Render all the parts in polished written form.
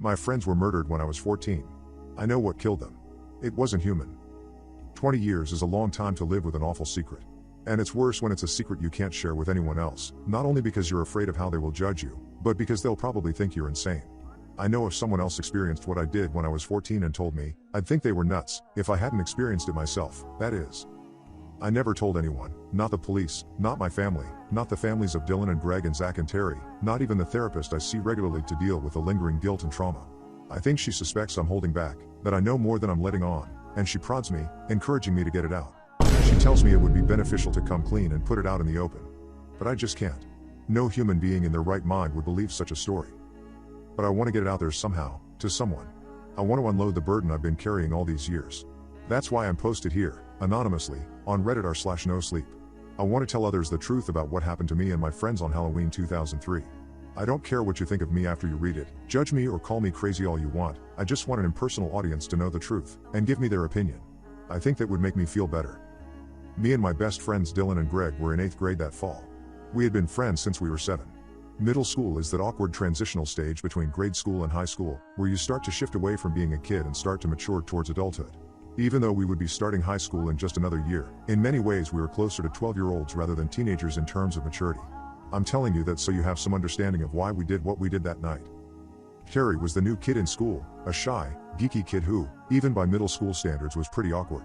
My friends were murdered when I was 14. I know what killed them. It wasn't human. 20 years is a long time to live with an awful secret. And it's worse when it's a secret you can't share with anyone else, not only because you're afraid of how they will judge you, but because they'll probably think you're insane. I know if someone else experienced what I did when I was 14 and told me, I'd think they were nuts, if I hadn't experienced it myself, that is. I never told anyone, not the police, not my family, not the families of Dylan and Greg and Zach and Terry, not even the therapist I see regularly to deal with the lingering guilt and trauma. I think she suspects I'm holding back, that I know more than I'm letting on, and she prods me, encouraging me to get it out. She tells me it would be beneficial to come clean and put it out in the open. But I just can't. No human being in their right mind would believe such a story. But I want to get it out there somehow, to someone. I want to unload the burden I've been carrying all these years. That's why I'm posted here, anonymously, on Reddit r/NoSleep. I want to tell others the truth about what happened to me and my friends on Halloween 2003. I don't care what you think of me after you read it, judge me or call me crazy all you want, I just want an impersonal audience to know the truth, and give me their opinion. I think that would make me feel better. Me and my best friends Dylan and Greg were in 8th grade that fall. We had been friends since we were 7. Middle school is that awkward transitional stage between grade school and high school, where you start to shift away from being a kid and start to mature towards adulthood. Even though we would be starting high school in just another year, in many ways we were closer to 12-year-olds rather than teenagers in terms of maturity. I'm telling you that so you have some understanding of why we did what we did that night. Terry was the new kid in school, a shy, geeky kid who, even by middle school standards, was pretty awkward.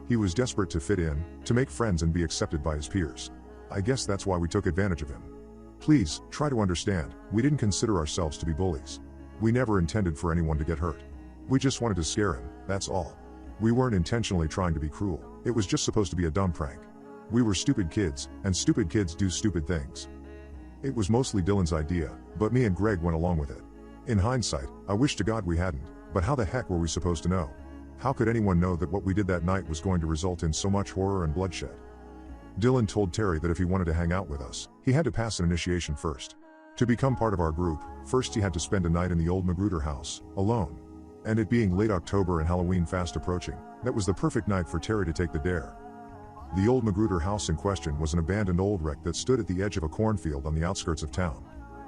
He was desperate to fit in, to make friends and be accepted by his peers. I guess that's why we took advantage of him. Please, try to understand, we didn't consider ourselves to be bullies. We never intended for anyone to get hurt. We just wanted to scare him, that's all. We weren't intentionally trying to be cruel, it was just supposed to be a dumb prank. We were stupid kids, and stupid kids do stupid things. It was mostly Dylan's idea, but me and Greg went along with it. In hindsight, I wish to God we hadn't, but how the heck were we supposed to know? How could anyone know that what we did that night was going to result in so much horror and bloodshed? Dylan told Terry that if he wanted to hang out with us, he had to pass an initiation first. To become part of our group, first he had to spend a night in the old Magruder house, alone. And it being late October and Halloween fast approaching, that was the perfect night for Terry to take the dare. The old Magruder house in question was an abandoned old wreck that stood at the edge of a cornfield on the outskirts of town.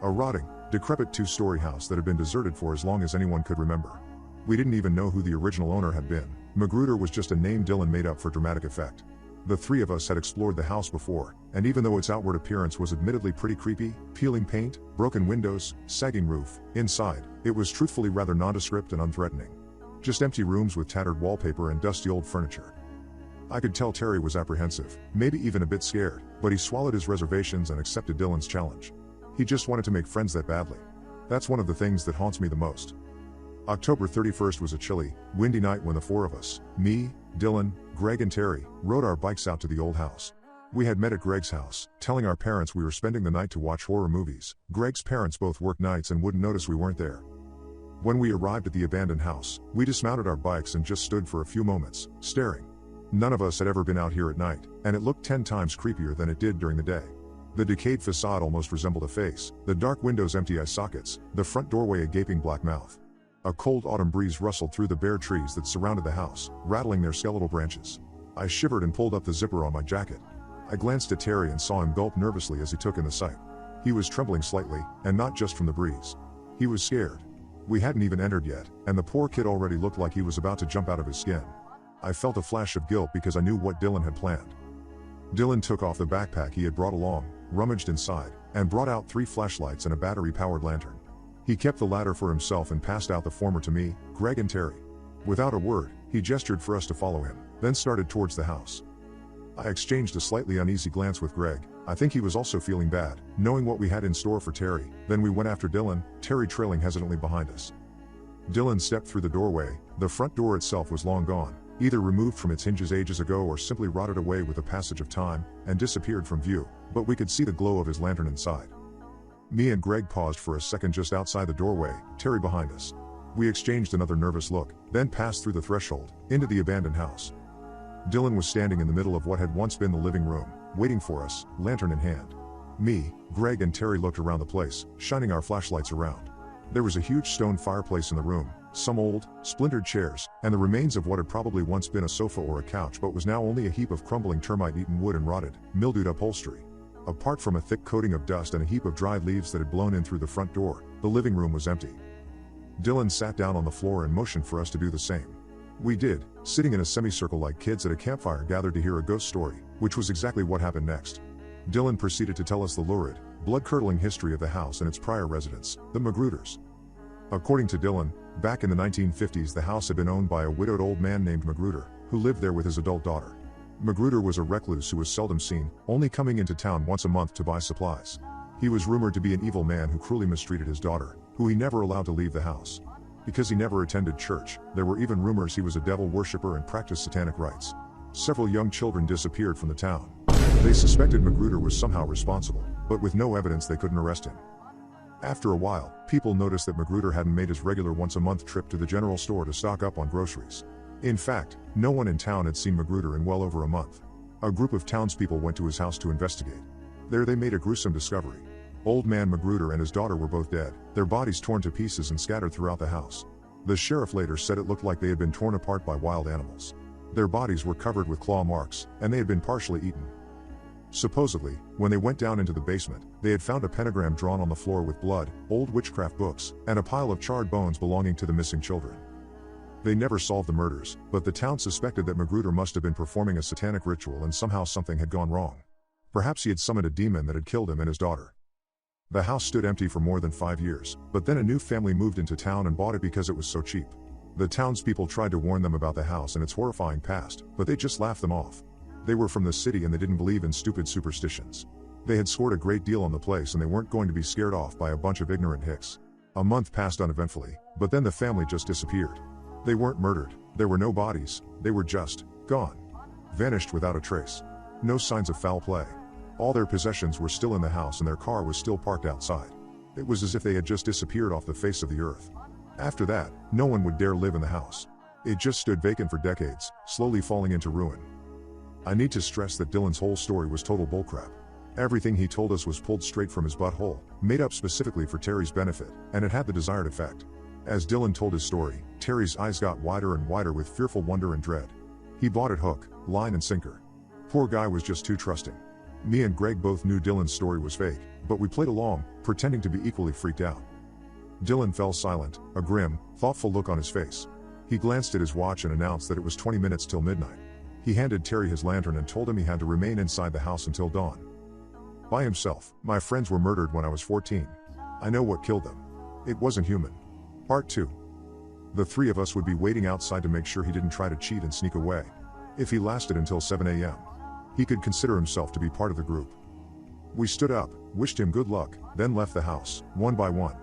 A rotting, decrepit 2-story house that had been deserted for as long as anyone could remember. We didn't even know who the original owner had been. Magruder was just a name Dylan made up for dramatic effect. The three of us had explored the house before, and even though its outward appearance was admittedly pretty creepy, peeling paint, broken windows, sagging roof, inside, it was truthfully rather nondescript and unthreatening. Just empty rooms with tattered wallpaper and dusty old furniture. I could tell Terry was apprehensive, maybe even a bit scared, but he swallowed his reservations and accepted Dylan's challenge. He just wanted to make friends that badly. That's one of the things that haunts me the most. October 31st was a chilly, windy night when the four of us, me, Dylan, Greg and Terry, rode our bikes out to the old house. We had met at Greg's house, telling our parents we were spending the night to watch horror movies. Greg's parents both worked nights and wouldn't notice we weren't there. When we arrived at the abandoned house, we dismounted our bikes and just stood for a few moments, staring. None of us had ever been out here at night, and it looked 10 times creepier than it did during the day. The decayed facade almost resembled a face, the dark windows empty eye sockets, the front doorway a gaping black mouth. A cold autumn breeze rustled through the bare trees that surrounded the house, rattling their skeletal branches. I shivered and pulled up the zipper on my jacket. I glanced at Terry and saw him gulp nervously as he took in the sight. He was trembling slightly, and not just from the breeze. He was scared. We hadn't even entered yet, and the poor kid already looked like he was about to jump out of his skin. I felt a flash of guilt because I knew what Dylan had planned. Dylan took off the backpack he had brought along, rummaged inside, and brought out 3 flashlights and a battery-powered lantern. He kept the latter for himself and passed out the former to me, Greg and Terry. Without a word, he gestured for us to follow him, then started towards the house. I exchanged a slightly uneasy glance with Greg. I think he was also feeling bad, knowing what we had in store for Terry. Then we went after Dylan, Terry trailing hesitantly behind us. Dylan stepped through the doorway. The front door itself was long gone, either removed from its hinges ages ago or simply rotted away with the passage of time, and disappeared from view, but we could see the glow of his lantern inside. Me and Greg paused for a second just outside the doorway, Terry behind us. We exchanged another nervous look, then passed through the threshold, into the abandoned house. Dylan was standing in the middle of what had once been the living room, waiting for us, lantern in hand. Me, Greg and Terry looked around the place, shining our flashlights around. There was a huge stone fireplace in the room, some old, splintered chairs, and the remains of what had probably once been a sofa or a couch but was now only a heap of crumbling termite-eaten wood and rotted, mildewed upholstery. Apart from a thick coating of dust and a heap of dried leaves that had blown in through the front door, the living room was empty. Dylan sat down on the floor and motioned for us to do the same. We did, sitting in a semicircle like kids at a campfire gathered to hear a ghost story, which was exactly what happened next. Dylan proceeded to tell us the lurid, blood-curdling history of the house and its prior residents, the Magruders. According to Dylan, back in the 1950s the house had been owned by a widowed old man named Magruder, who lived there with his adult daughter. Magruder was a recluse who was seldom seen, only coming into town once a month to buy supplies. He was rumored to be an evil man who cruelly mistreated his daughter, who he never allowed to leave the house. Because he never attended church, there were even rumors he was a devil worshipper and practiced satanic rites. Several young children disappeared from the town. They suspected Magruder was somehow responsible, but with no evidence they couldn't arrest him. After a while, people noticed that Magruder hadn't made his regular once-a-month trip to the general store to stock up on groceries. In fact, no one in town had seen Magruder in well over a month. A group of townspeople went to his house to investigate. There they made a gruesome discovery. Old man Magruder and his daughter were both dead, their bodies torn to pieces and scattered throughout the house. The sheriff later said it looked like they had been torn apart by wild animals. Their bodies were covered with claw marks, and they had been partially eaten. Supposedly, when they went down into the basement, they had found a pentagram drawn on the floor with blood, old witchcraft books, and a pile of charred bones belonging to the missing children. They never solved the murders, but the town suspected that Magruder must have been performing a satanic ritual and somehow something had gone wrong. Perhaps he had summoned a demon that had killed him and his daughter. The house stood empty for more than 5 years, but then a new family moved into town and bought it because it was so cheap. The townspeople tried to warn them about the house and its horrifying past, but they just laughed them off. They were from the city and they didn't believe in stupid superstitions. They had scored a great deal on the place and they weren't going to be scared off by a bunch of ignorant hicks. A month passed uneventfully, but then the family just disappeared. They weren't murdered, there were no bodies, they were just gone. Vanished without a trace. No signs of foul play. All their possessions were still in the house and their car was still parked outside. It was as if they had just disappeared off the face of the earth. After that, no one would dare live in the house. It just stood vacant for decades, slowly falling into ruin. I need to stress that Dylan's whole story was total bullcrap. Everything he told us was pulled straight from his butthole, made up specifically for Terry's benefit, and it had the desired effect. As Dylan told his story, Terry's eyes got wider and wider with fearful wonder and dread. He bought it hook, line and sinker. Poor guy was just too trusting. Me and Greg both knew Dylan's story was fake, but we played along, pretending to be equally freaked out. Dylan fell silent, a grim, thoughtful look on his face. He glanced at his watch and announced that it was 20 minutes till midnight. He handed Terry his lantern and told him he had to remain inside the house until dawn. By himself, my friends were murdered when I was 14. I know what killed them. It wasn't human. Part 2. The three of us would be waiting outside to make sure he didn't try to cheat and sneak away. If he lasted until 7 a.m., he could consider himself to be part of the group. We stood up, wished him good luck, then left the house, one by one.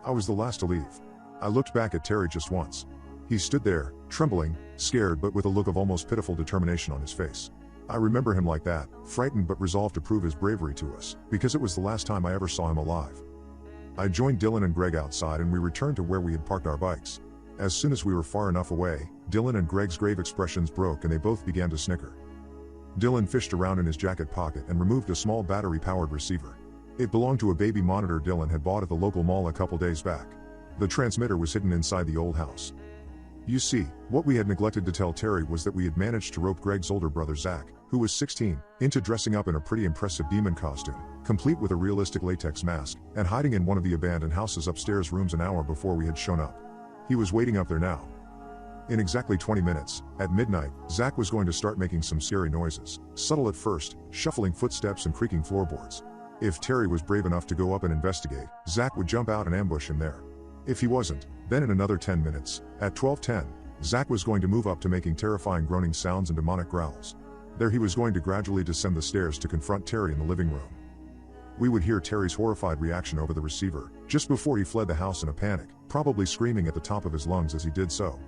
I was the last to leave. I looked back at Terry just once. He stood there, trembling, scared but with a look of almost pitiful determination on his face. I remember him like that, frightened but resolved to prove his bravery to us, because it was the last time I ever saw him alive. I joined Dylan and Greg outside and we returned to where we had parked our bikes. As soon as we were far enough away, Dylan and Greg's grave expressions broke and they both began to snicker. Dylan fished around in his jacket pocket and removed a small battery-powered receiver. It belonged to a baby monitor Dylan had bought at the local mall a couple days back. The transmitter was hidden inside the old house. You see, what we had neglected to tell Terry was that we had managed to rope Greg's older brother Zach, who was 16, into dressing up in a pretty impressive demon costume, complete with a realistic latex mask, and hiding in one of the abandoned house's upstairs rooms an hour before we had shown up. He was waiting up there now. In exactly 20 minutes, at midnight, Zach was going to start making some scary noises, subtle at first, shuffling footsteps and creaking floorboards. If Terry was brave enough to go up and investigate, Zach would jump out and ambush him there. If he wasn't, then in another 10 minutes, at 12:10, Zach was going to move up to making terrifying groaning sounds and demonic growls. There he was going to gradually descend the stairs to confront Terry in the living room. We would hear Terry's horrified reaction over the receiver, just before he fled the house in a panic, probably screaming at the top of his lungs as he did so.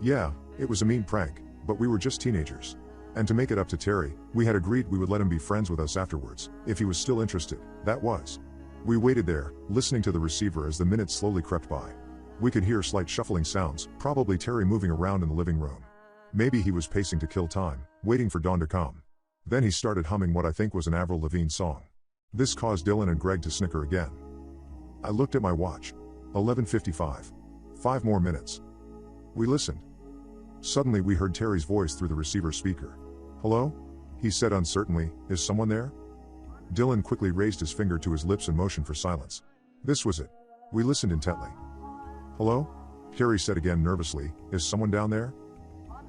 Yeah, it was a mean prank, but we were just teenagers. And to make it up to Terry, we had agreed we would let him be friends with us afterwards, if he was still interested, that was. We waited there, listening to the receiver as the minutes slowly crept by. We could hear slight shuffling sounds, probably Terry moving around in the living room. Maybe he was pacing to kill time, waiting for dawn to come. Then he started humming what I think was an Avril Lavigne song. This caused Dylan and Greg to snicker again. I looked at my watch. 11:55. 5 more minutes. We listened. Suddenly we heard Terry's voice through the receiver speaker. "Hello?" he said uncertainly, "is someone there?" Dylan quickly raised his finger to his lips and motioned for silence. This was it. We listened intently. Hello? Terry said again nervously, is someone down there?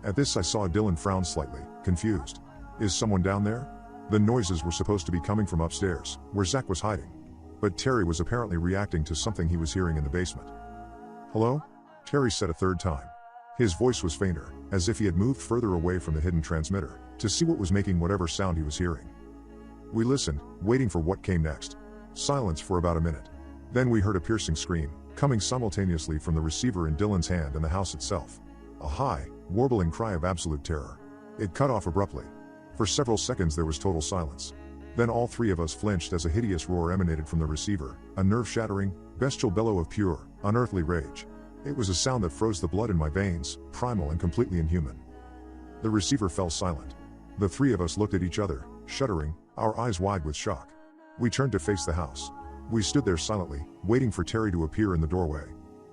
At this I saw Dylan frown slightly, confused. Is someone down there? The noises were supposed to be coming from upstairs, where Zach was hiding. But Terry was apparently reacting to something he was hearing in the basement. Hello? Terry said a third time. His voice was fainter, as if he had moved further away from the hidden transmitter, to see what was making whatever sound he was hearing. We listened, waiting for what came next. Silence for about a minute. Then we heard a piercing scream, coming simultaneously from the receiver in Dylan's hand and the house itself. A high, warbling cry of absolute terror. It cut off abruptly. For several seconds there was total silence. Then all three of us flinched as a hideous roar emanated from the receiver, a nerve-shattering, bestial bellow of pure, unearthly rage. It was a sound that froze the blood in my veins, primal and completely inhuman. The receiver fell silent. The three of us looked at each other, shuddering, our eyes wide with shock. We turned to face the house. We stood there silently, waiting for Terry to appear in the doorway.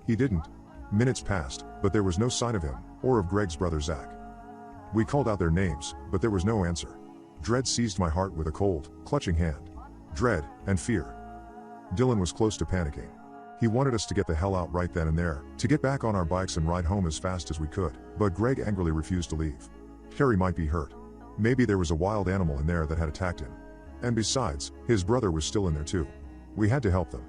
He didn't. Minutes passed, but there was no sign of him, or of Greg's brother Zach. We called out their names, but there was no answer. Dread seized my heart with a cold, clutching hand. Dread, and fear. Dylan was close to panicking. He wanted us to get the hell out right then and there, to get back on our bikes and ride home as fast as we could, but Greg angrily refused to leave. Terry might be hurt. Maybe there was a wild animal in there that had attacked him. And besides, his brother was still in there too. We had to help them.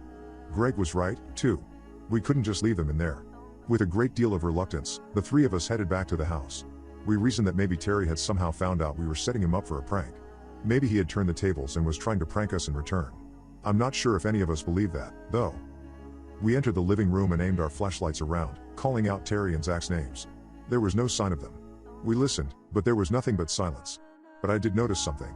Greg was right, too. We couldn't just leave them in there. With a great deal of reluctance, the three of us headed back to the house. We reasoned that maybe Terry had somehow found out we were setting him up for a prank. Maybe he had turned the tables and was trying to prank us in return. I'm not sure if any of us believe that, though. We entered the living room and aimed our flashlights around, calling out Terry and Zach's names. There was no sign of them. We listened, but there was nothing but silence. But I did notice something.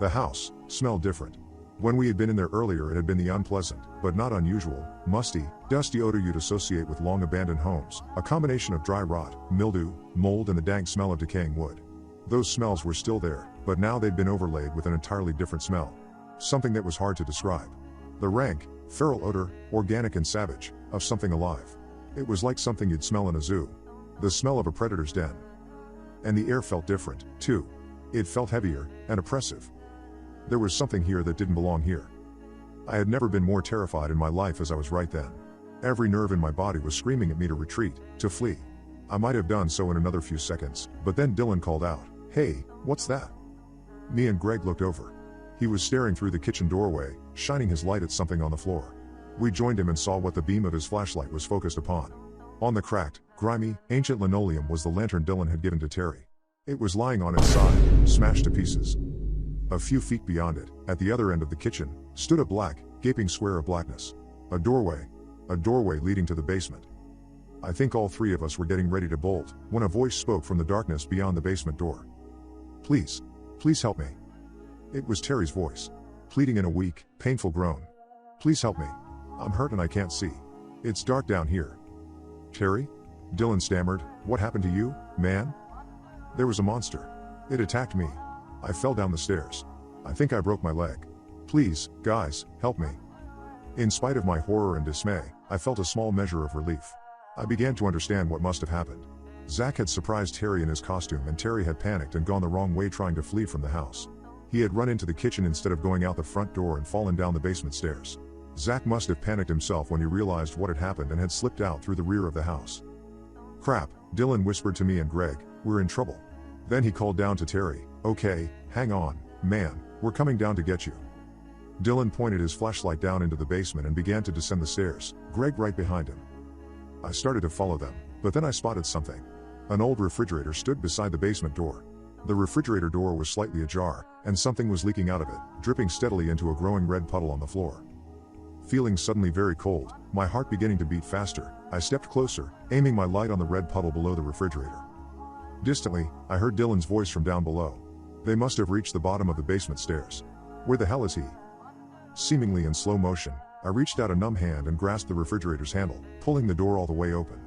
The house smelled different. When we had been in there earlier, it had been the unpleasant, but not unusual, musty, dusty odor you'd associate with long abandoned homes, a combination of dry rot, mildew, mold and the dank smell of decaying wood. Those smells were still there, but now they'd been overlaid with an entirely different smell. Something that was hard to describe. The rank, feral odor, organic and savage, of something alive. It was like something you'd smell in a zoo. The smell of a predator's den. And the air felt different, too. It felt heavier, and oppressive. There was something here that didn't belong here. I had never been more terrified in my life as I was right then. Every nerve in my body was screaming at me to retreat, to flee. I might have done so in another few seconds, but then Dylan called out, "Hey, what's that?" Me and Greg looked over. He was staring through the kitchen doorway, shining his light at something on the floor. We joined him and saw what the beam of his flashlight was focused upon. On the cracked, grimy, ancient linoleum was the lantern Dylan had given to Terry. It was lying on its side, smashed to pieces. A few feet beyond it, at the other end of the kitchen, stood a black, gaping square of blackness. A doorway leading to the basement. I think all three of us were getting ready to bolt, when a voice spoke from the darkness beyond the basement door. Please help me." It was Terry's voice, pleading in a weak, painful groan. "Please help me. I'm hurt and I can't see. It's dark down here." "Terry?" Dylan stammered, "What happened to you, man?" "There was a monster. It attacked me. I fell down the stairs. I think I broke my leg. Please, guys, help me." In spite of my horror and dismay, I felt a small measure of relief. I began to understand what must have happened. Zach had surprised Terry in his costume and Terry had panicked and gone the wrong way trying to flee from the house. He had run into the kitchen instead of going out the front door and fallen down the basement stairs. Zach must have panicked himself when he realized what had happened and had slipped out through the rear of the house. "Crap," Dylan whispered to me and Greg, "we're in trouble." Then he called down to Terry, "Okay, hang on, man, we're coming down to get you." Dylan pointed his flashlight down into the basement and began to descend the stairs, Greg right behind him. I started to follow them, but then I spotted something. An old refrigerator stood beside the basement door. The refrigerator door was slightly ajar, and something was leaking out of it, dripping steadily into a growing red puddle on the floor. Feeling suddenly very cold, my heart beginning to beat faster, I stepped closer, aiming my light on the red puddle below the refrigerator. Distantly, I heard Dylan's voice from down below. They must have reached the bottom of the basement stairs. Where the hell is he? Seemingly in slow motion, I reached out a numb hand and grasped the refrigerator's handle, pulling the door all the way open.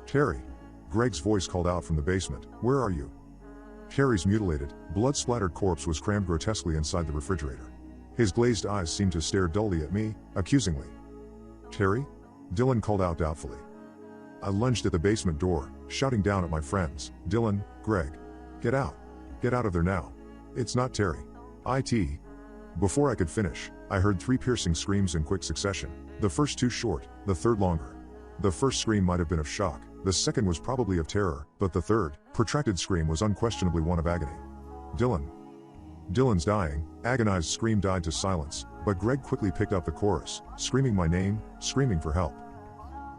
"Terry!" Greg's voice called out from the basement, "Where are you?" Terry's mutilated, blood-splattered corpse was crammed grotesquely inside the refrigerator. His glazed eyes seemed to stare dully at me, accusingly. "Terry?" Dylan called out doubtfully. I lunged at the basement door, shouting down at my friends, "Dylan, Greg. Get out. Get out of there now. It's not Terry. It." Before I could finish, I heard 3 piercing screams in quick succession, the first 2 short, the third longer. The first scream might have been of shock, the second was probably of terror, but the third, protracted scream was unquestionably one of agony. Dylan. Dylan's dying, agonized scream died to silence, but Greg quickly picked up the chorus, screaming my name, screaming for help.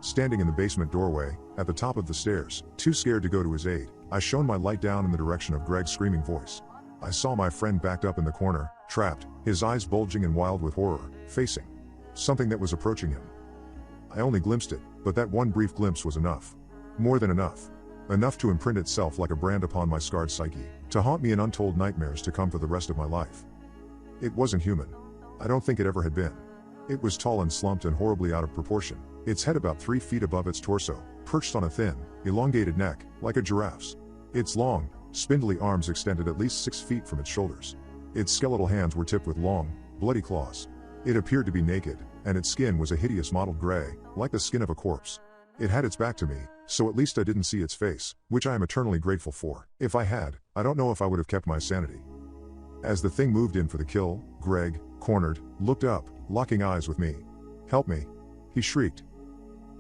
Standing in the basement doorway, at the top of the stairs, too scared to go to his aid, I shone my light down in the direction of Greg's screaming voice. I saw my friend backed up in the corner, trapped, his eyes bulging and wild with horror, facing something that was approaching him. I only glimpsed it, but that one brief glimpse was enough. More than enough. Enough to imprint itself like a brand upon my scarred psyche, to haunt me in untold nightmares to come for the rest of my life. It wasn't human. I don't think it ever had been. It was tall and slumped and horribly out of proportion, its head about 3 feet above its torso, perched on a thin, elongated neck, like a giraffe's. Its long, spindly arms extended at least 6 feet from its shoulders. Its skeletal hands were tipped with long, bloody claws. It appeared to be naked, and its skin was a hideous mottled gray, like the skin of a corpse. It had its back to me, so at least I didn't see its face, which I am eternally grateful for. If I had, I don't know if I would have kept my sanity. As the thing moved in for the kill, Greg, cornered, looked up, locking eyes with me. "Help me!" he shrieked.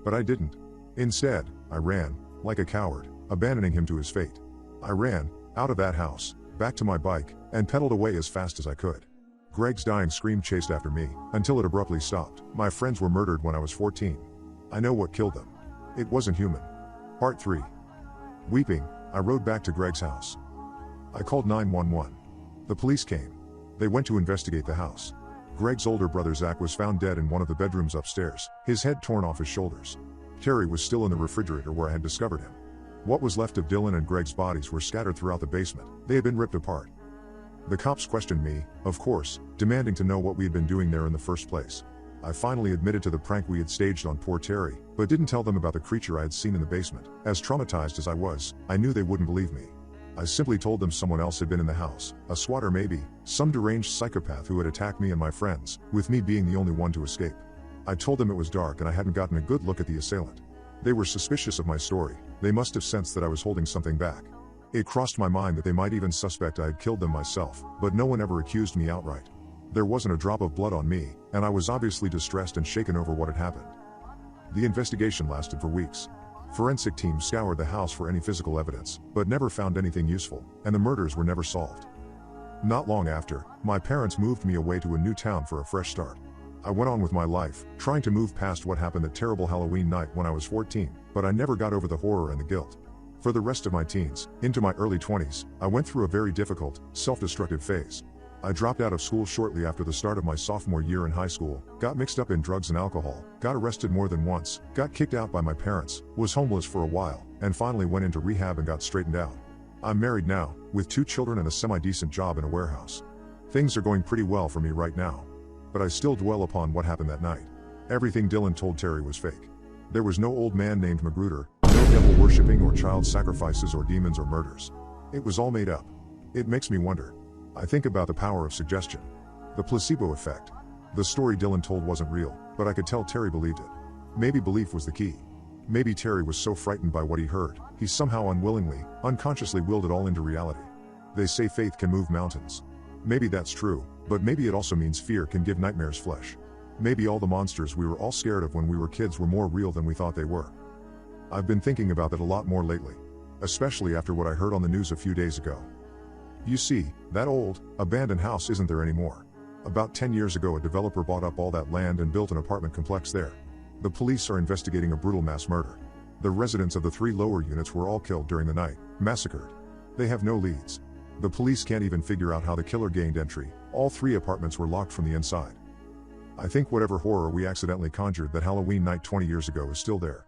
But I didn't. Instead, I ran, like a coward, abandoning him to his fate. I ran, out of that house, back to my bike, and pedaled away as fast as I could. Greg's dying scream chased after me, until it abruptly stopped. My friends were murdered when I was 14. I know what killed them. It wasn't human. Part 3. Weeping, I rode back to Greg's house. I called 911. The police came. They went to investigate the house. Greg's older brother Zach was found dead in one of the bedrooms upstairs, his head torn off his shoulders. Terry was still in the refrigerator where I had discovered him. What was left of Dylan and Greg's bodies were scattered throughout the basement. They had been ripped apart. The cops questioned me, of course, demanding to know what we had been doing there in the first place. I finally admitted to the prank we had staged on poor Terry, but didn't tell them about the creature I had seen in the basement. As traumatized as I was, I knew they wouldn't believe me. I simply told them someone else had been in the house, a squatter maybe, some deranged psychopath who had attacked me and my friends, with me being the only one to escape. I told them it was dark and I hadn't gotten a good look at the assailant. They were suspicious of my story. They must have sensed that I was holding something back. It crossed my mind that they might even suspect I had killed them myself, but no one ever accused me outright. There wasn't a drop of blood on me, and I was obviously distressed and shaken over what had happened. The investigation lasted for weeks. Forensic teams scoured the house for any physical evidence, but never found anything useful, and the murders were never solved. Not long after, my parents moved me away to a new town for a fresh start. I went on with my life, trying to move past what happened that terrible Halloween night when I was 14, but I never got over the horror and the guilt. For the rest of my teens, into my early 20s, I went through a very difficult, self-destructive phase. I dropped out of school shortly after the start of my sophomore year in high school, got mixed up in drugs and alcohol, got arrested more than once, got kicked out by my parents, was homeless for a while, and finally went into rehab and got straightened out. I'm married now, with 2 children and a semi-decent job in a warehouse. Things are going pretty well for me right now. But I still dwell upon what happened that night. Everything Dylan told Terry was fake. There was no old man named Magruder, no devil worshipping or child sacrifices or demons or murders. It was all made up. It makes me wonder. I think about the power of suggestion. The placebo effect. The story Dylan told wasn't real, but I could tell Terry believed it. Maybe belief was the key. Maybe Terry was so frightened by what he heard, he somehow unwillingly, unconsciously willed it all into reality. They say faith can move mountains. Maybe that's true, but maybe it also means fear can give nightmares flesh. Maybe all the monsters we were all scared of when we were kids were more real than we thought they were. I've been thinking about that a lot more lately, especially after what I heard on the news a few days ago. You see, that old, abandoned house isn't there anymore. About 10 years ago a developer bought up all that land and built an apartment complex there. The police are investigating a brutal mass murder. The residents of the 3 lower units were all killed during the night, massacred. They have no leads. The police can't even figure out how the killer gained entry. All 3 apartments were locked from the inside. I think whatever horror we accidentally conjured that Halloween night 20 years ago is still there.